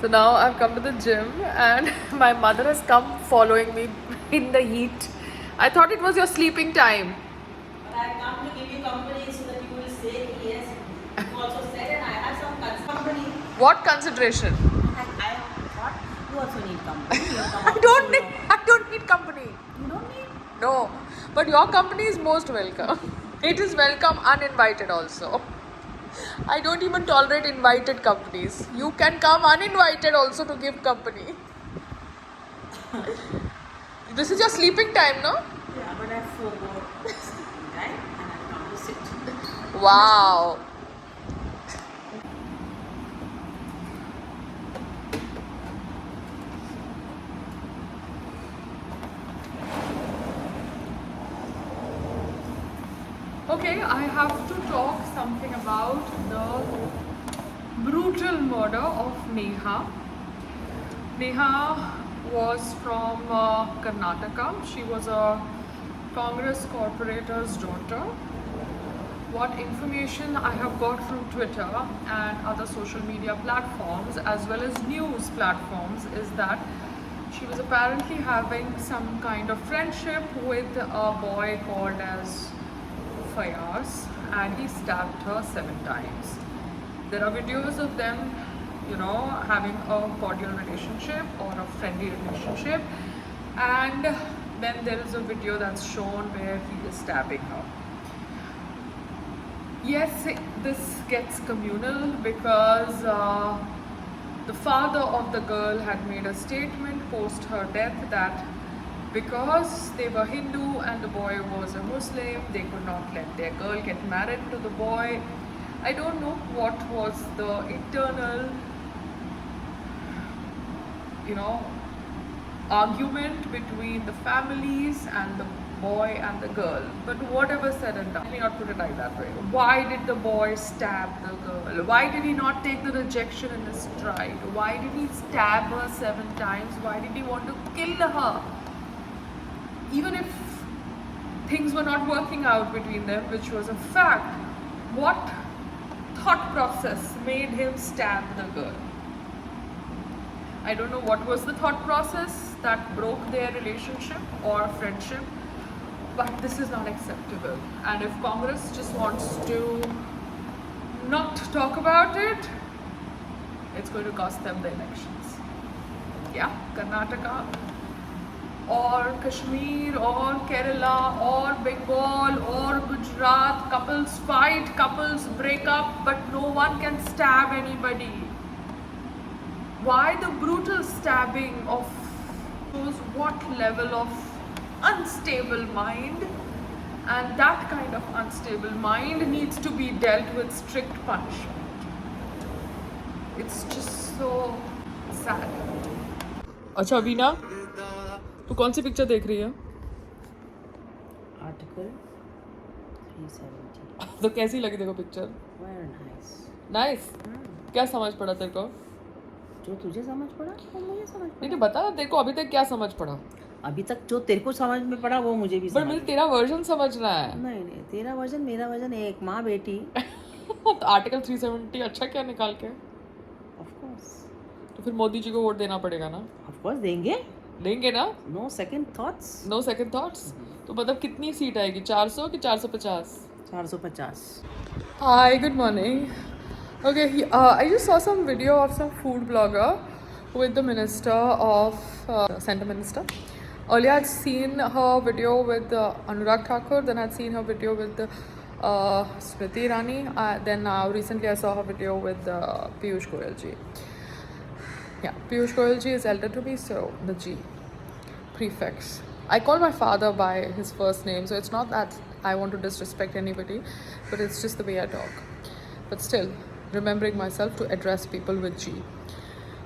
So now I've come to the gym and my mother has come following me in the heat. I thought it was your sleeping time. But I come to give you company so that you will say yes. You also said, and I have some company. What consideration? I thought you also need company. You have come I after don't so need. long. I don't need company. You don't need. No, but your company is most welcome. It is welcome uninvited also. I don't even tolerate invited companies. You can come uninvited also to give company. This is your sleeping time, no? Yeah, but I forgot sleeping time and I come to sit. Wow. Okay, I have to talk something about the brutal murder of Neha. Neha was from Karnataka. She was a Congress corporator's daughter. What information I have got from Twitter and other social media platforms as well as news platforms is that she was apparently having some kind of friendship with a boy called as Fayaz, and he stabbed her 7 times. There are videos of them, having a cordial relationship or a friendly relationship, and then there is a video that's shown where he is stabbing her. Yes, this gets communal because the father of the girl had made a statement post her death that because they were Hindu and the boy was a Muslim, they could not let their girl get married to the boy. I don't know what was the internal, argument between the families and the boy and the girl. But whatever said and done, let me not put it like that way. Why did the boy stab the girl? Why did he not take the rejection in his stride? Why did he stab her 7 times? Why did he want to kill her? Even if things were not working out between them, which was a fact, what thought process made him stab the girl? I don't know what was the thought process that broke their relationship or friendship, but this is not acceptable. And if Congress just wants to not talk about it, it's going to cost them the elections. Yeah, Karnataka or Kashmir or Kerala or Bengal or Gujarat, couples fight, couples break up, but no one can stab anybody. Why the brutal stabbing of shows what level of unstable mind, and that kind of unstable mind needs to be dealt with strict punishment. It's just so sad. अच्छा अवीना, तू कौन सी picture देख रही है? Article 370. तो कैसी लगी तेरे को पिक्चर? Very nice. नाइस. क्या समझ पड़ा तेरे को? जो तुझे समझ पड़ा वो मुझे समझ पड़ा. नहीं बता, तेरे को अभी तक क्या समझ पड़ा? अभी तक जो तेरे को समझ में पड़ा वो मुझे भी बट समझ. मुझे तेरा वर्जन समझना है. नहीं तेरा वर्जन मेरा वर्जन एक माँ बेटी. तो आर्टिकल 370 अच्छा क्या निकाल के? Of course. तो फिर मोदी जी को वोट देना पड़ेगा ना? Of course देंगे ना? No second thoughts. No second thoughts. तो मतलब कितनी सीट आएगी, 400 कि 450? 450. Hi, good morning. Okay, I just saw some video of some food blogger with the minister of center minister. Earlier, I'd seen her video with Anurag Thakur. Then I'd seen her video with Smriti Irani. Then now recently, I saw her video with Piyush Goyal ji. Yeah, Piyush Goyal ji is elder to me, so the G prefix. I call my father by his first name, so it's not that I want to disrespect anybody, but it's just the way I talk. But still, remembering myself to address people with G.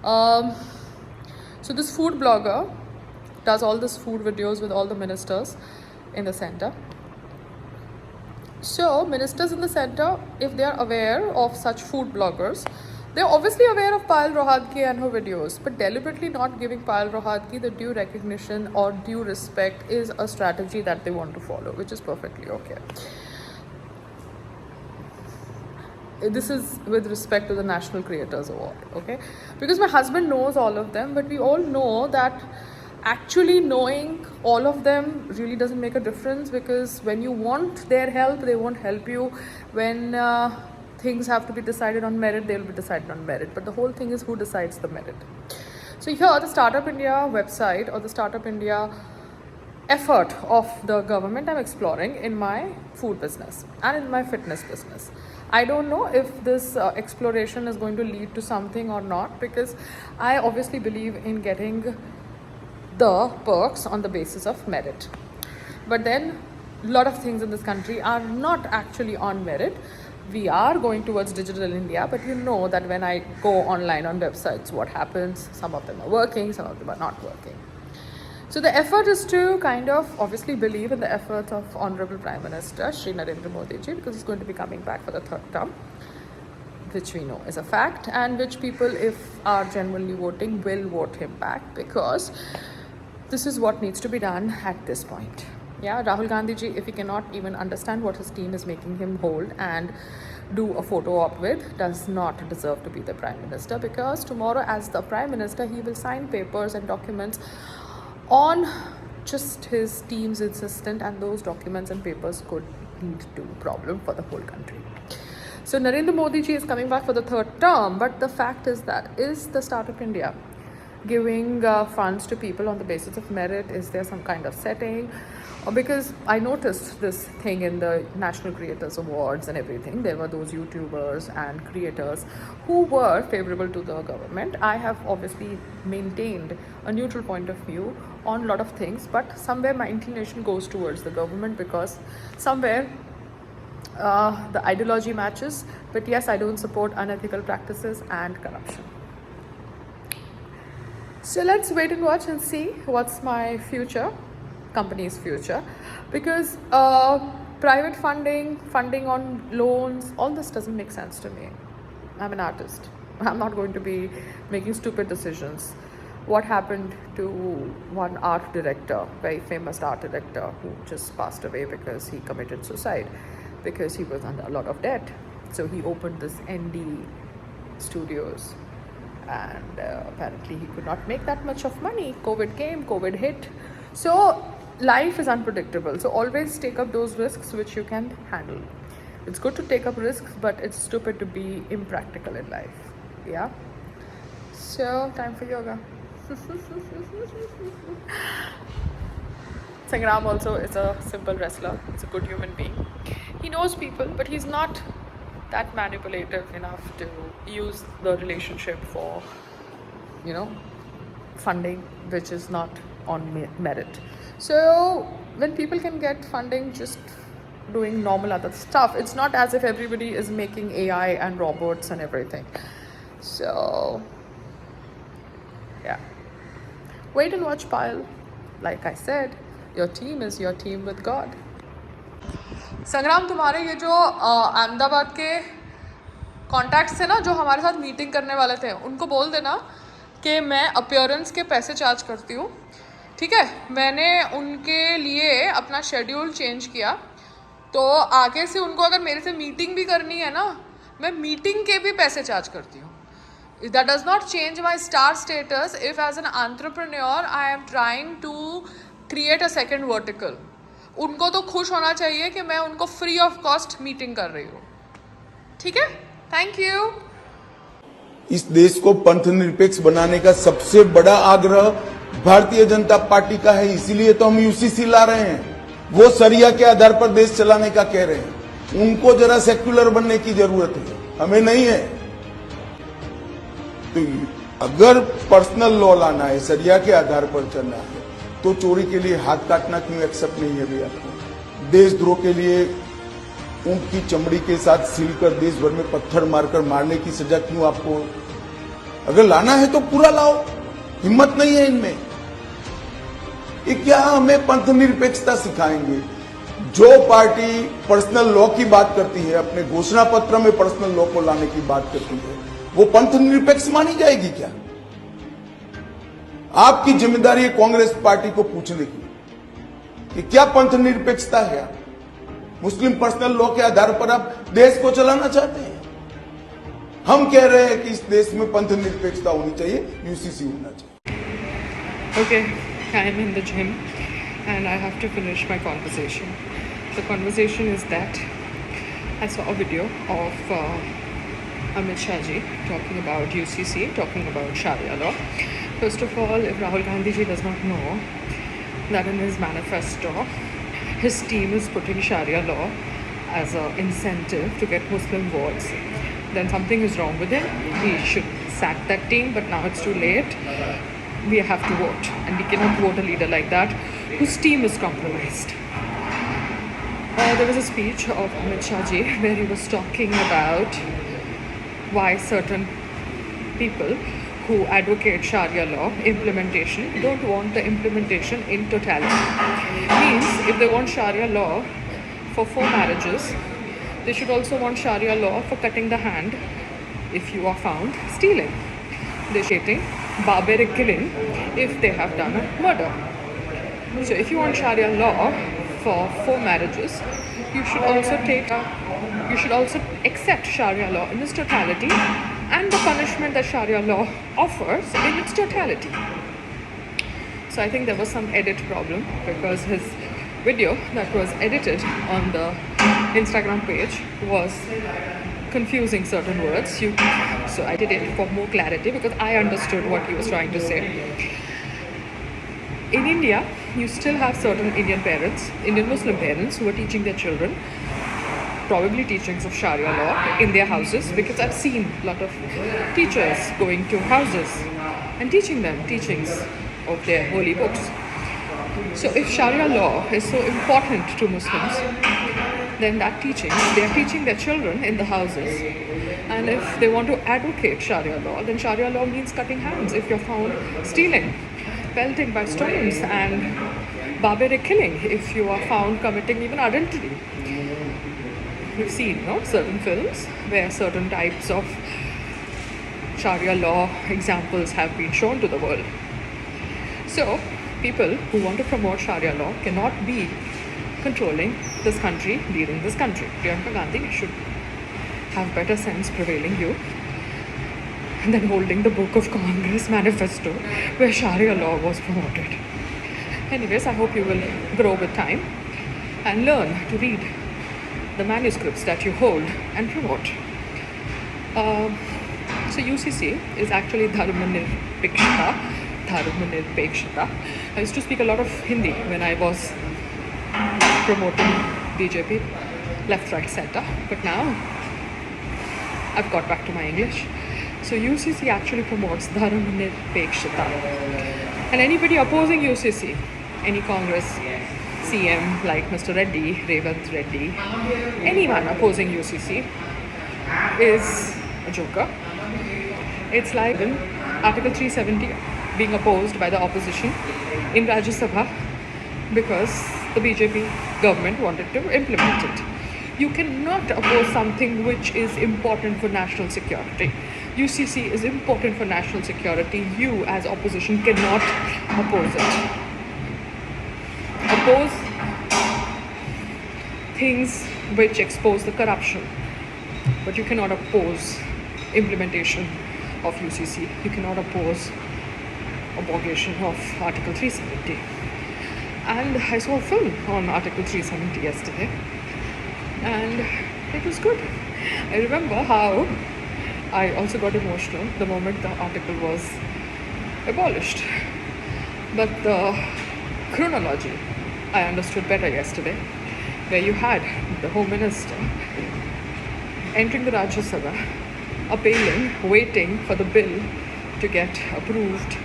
So this food blogger does all this food videos with all the ministers in the center. So ministers in the center, if they are aware of such food bloggers, they're obviously aware of Payal Rohadki and her videos, but deliberately not giving Payal Rohadki the due recognition or due respect is a strategy that they want to follow, which is perfectly okay. this is with respect to the National Creators Award, okay? Because my husband knows all of them, but we all know that actually knowing all of them really doesn't make a difference, because when you want their help, they won't help you. When things have to be decided on merit, they'll be decided on merit. But the whole thing is who decides the merit. So here, the Startup India website or the Startup India effort of the government I'm exploring in my food business and in my fitness business. I don't know if this exploration is going to lead to something or not, because I obviously believe in getting the perks on the basis of merit. But then a lot of things in this country are not actually on merit. We are going towards digital India, but you know that when I go online on websites, what happens? Some of them are working, some of them are not working. So the effort is to kind of obviously believe in the efforts of Honorable Prime Minister Shri Narendra Modi ji, because he's going to be coming back for the third term, which we know is a fact, and which people, if are genuinely voting, will vote him back, because this is what needs to be done at this point. Yeah, Rahul Gandhi ji, if he cannot even understand what his team is making him hold and do a photo op with, does not deserve to be the Prime Minister, because tomorrow as the Prime Minister, he will sign papers and documents on just his team's insistence, and those documents and papers could lead to problem for the whole country. So Narendra Modi ji is coming back for the third term, but the fact is that, is the Startup India giving funds to people on the basis of merit? Is there some kind of setting? Or because I noticed this thing in the National Creators Awards and everything, there were those YouTubers and creators who were favorable to the government. I have obviously maintained a neutral point of view on a lot of things, but somewhere my inclination goes towards the government, because somewhere the ideology matches. But yes, I don't support unethical practices and corruption. So let's wait and watch and see what's my future, company's future, because private funding on loans, all this doesn't make sense to me. I'm an artist. I'm not going to be making stupid decisions. What happened to one art director, very famous art director, who just passed away because he committed suicide because he was under a lot of debt. So he opened this ND Studios, and apparently he could not make that much of money. COVID came, COVID hit. So life is unpredictable. So always take up those risks which you can handle. It's good to take up risks, but it's stupid to be impractical in life. Yeah. So time for yoga. Sangram also is a simple wrestler. He's a good human being. He knows people, but he's not that manipulative enough to use the relationship for, funding, which is not on merit. So when people can get funding just doing normal other stuff, it's not as if everybody is making AI and robots and everything. So yeah, wait and watch, Payal. Like I said, your team is your team with God. संग्राम, तुम्हारे ये जो अहमदाबाद के contacts थे ना, जो हमारे साथ मीटिंग करने वाले थे, उनको बोल देना कि मैं अपीयरेंस के पैसे चार्ज करती हूँ, ठीक है? मैंने उनके लिए अपना शेड्यूल चेंज किया, तो आगे से उनको अगर मेरे से मीटिंग भी करनी है ना, मैं मीटिंग के भी पैसे चार्ज करती हूँ. That does not change my star status if as an entrepreneur I am trying to create a second vertical. उनको तो खुश होना चाहिए कि मैं उनको फ्री ऑफ कॉस्ट मीटिंग कर रही हूँ. ठीक है? Thank you. इस देश को पंथ निरपेक्ष बनाने का सबसे बड़ा आग्रह भारतीय जनता पार्टी का है, इसीलिए तो हम यूसीसी ला रहे हैं. वो शरिया के आधार पर देश चलाने का कह रहे हैं. उनको जरा सेक्युलर बनने की जरूरत है, हमें नहीं है. तो अगर पर्सनल लॉ लाना है, शरिया के आधार पर चलना है, तो चोरी के लिए हाथ काटना क्यों एक्सेप्ट नहीं है भैया? देशद्रोह के लिए ऊंट की चमड़ी के साथ सीलकर देश भर में पत्थर मारकर मारने की सजा क्यों आपको? अगर लाना है तो पूरा लाओ, हिम्मत नहीं है इनमें. ये क्या हमें पंथ निरपेक्षता सिखाएंगे? जो पार्टी पर्सनल लॉ की बात करती है, अपने घोषणा पत्र में पर्सनल लॉ को लाने की बात करती है, वो पंथ निरपेक्ष मानी जाएगी क्या? आपकी जिम्मेदारी है कांग्रेस पार्टी को पूछने की कि क्या पंथ निरपेक्षता है? मुस्लिम पर्सनल लॉ के आधार पर आप देश को चलाना चाहते हैं? हम कह रहे हैं कि इस देश में पंथ निरपेक्षता होनी चाहिए, यूसीसी होना चाहिए. Okay, I am in the gym and I have to finish my conversation. The conversation is that I saw a video of Amit Shah ji talking about UCC, talking about Sharia law. First of all, if Rahul Gandhi ji does not know that in his manifesto, his team is putting Sharia law as an incentive to get Muslim votes, then something is wrong with him. He should sack that team, but now it's too late. We have to vote, and we cannot vote a leader like that whose team is compromised. There was a speech of Amit Shah ji where he was talking about why certain people who advocate Sharia law implementation don't want the implementation in totality. Means if they want Sharia law for 4 marriages, they should also want Sharia law for cutting the hand if you are found stealing. They're stating barbaric killing if they have done a murder. So if you want Sharia law for 4 marriages, you should also accept Sharia law in its totality and the punishment that Sharia law offers in its totality. So I think there was some edit problem because his video that was edited on the Instagram page was confusing certain words. So I did it for more clarity because I understood what he was trying to say. In India, you still have certain Indian parents, Indian Muslim parents, who are teaching their children, probably teachings of Sharia law in their houses, because I've seen a lot of teachers going to houses and teaching them teachings of their holy books. So if Sharia law is so important to Muslims, then that teaching, they are teaching their children in the houses. And if they want to advocate Sharia law, then Sharia law means cutting hands if you're found stealing, pelting by stones, and barbaric killing if you are found committing even adultery. We've seen certain films where certain types of Sharia law examples have been shown to the world. So people who want to promote Sharia law cannot be controlling this country, leading this country. Priyanka Gandhi should have better sense prevailing you than holding the Book of Congress manifesto where Sharia law was promoted. Anyways, I hope you will grow with time and learn to read the manuscripts that you hold and promote. So UCC is actually Dharmanirpekshata. I used to speak a lot of Hindi when I was promoting BJP, left, right, center. But now I've got back to my English. So UCC actually promotes Dharmanirpekshata. And anybody opposing UCC, any Congress CM like Mr. Reddy, Revanth Reddy, anyone opposing UCC is a joker. It's like Article 370 being opposed by the opposition in Rajya Sabha because the BJP government wanted to implement it. You cannot oppose something which is important for national security. UCC is important for national security. You as opposition cannot oppose it. Oppose things which expose the corruption, but you cannot oppose implementation of UCC. You cannot oppose abrogation of Article 370. And I saw a film on Article 370 yesterday, and it was good. I remember how I also got emotional the moment the article was abolished. But the chronology I understood better yesterday, where you had the Home Minister entering the Rajya Sabha, appealing, waiting for the bill to get approved,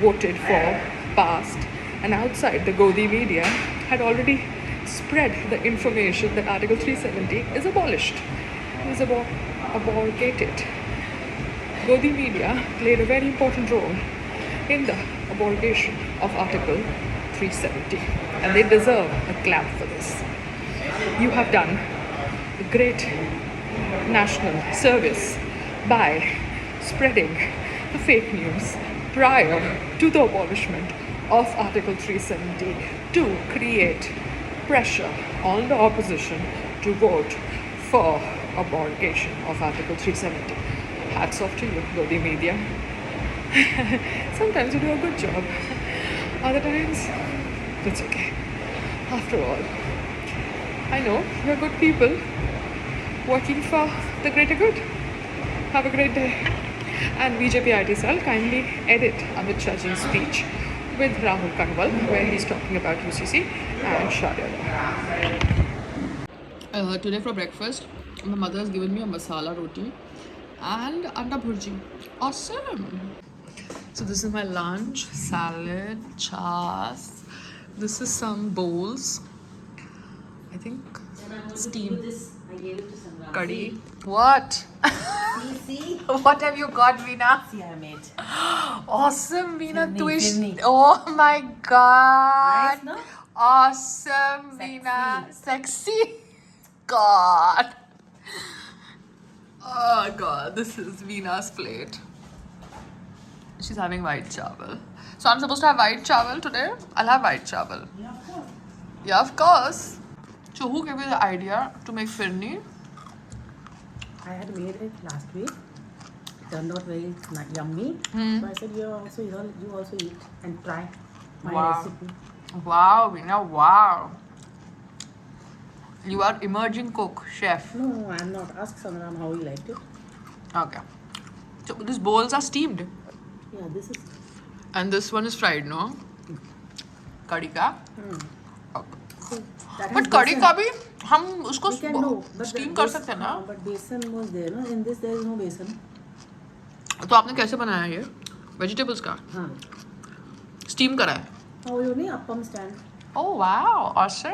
voted for, passed, and outside the Godi media had already spread the information that Article 370 is abolished, is abrogated. Godi media played a very important role in the abrogation of Article 370, and they deserve a clap for this. You have done a great national service by spreading the fake news prior to the abolishment of Article 370 to create pressure on the opposition to vote for abrogation of Article 370. Hats off to you, Godi Media. Sometimes you do a good job. Other times, it's okay. After all, I know you're good people working for the greater good. Have a great day. And BJP IT cell kindly edit Amit Shah's speech with Rahul Kanwal where he's talking about UCC and Sharia law. Today for breakfast, my mother has given me a masala roti and anda bhurji. Awesome! So this is my lunch, salad, chas. This is some bowls. I think steam. This, I gave it to Sangram. Curry. What? See? What have you got, Veena? See, I made. Awesome, Veena. Sydney, Twist. Sydney. Oh my god. Nice, no? Awesome, Veena. Sexy. God. Oh god, this is Veena's plate. She's having white chawal. So I'm supposed to have white chawal today? I'll have white chawal. Yeah, of course. Yeah, of course. So who gave you the idea to make firni? I had made it last week. It turned out very yummy. So I said, you also eat and try my Wow. recipe. Wow, Veena, wow. You are emerging cook, chef. No, I'm not. Ask Sangram how he liked it. Okay. So these bowls are steamed. Yeah, this is. And this one is fried, no? Curry ka? Okay. So that has But curry besan. का भी हम उसको We can do. But steam the- कर this- सकते हैं ना? But besan was there, no? In this, there is no besan. तो आपने कैसे बनाया ये? Vegetables का? हाँ. Steam करा है? How you need appam stand? Oh wow, awesome.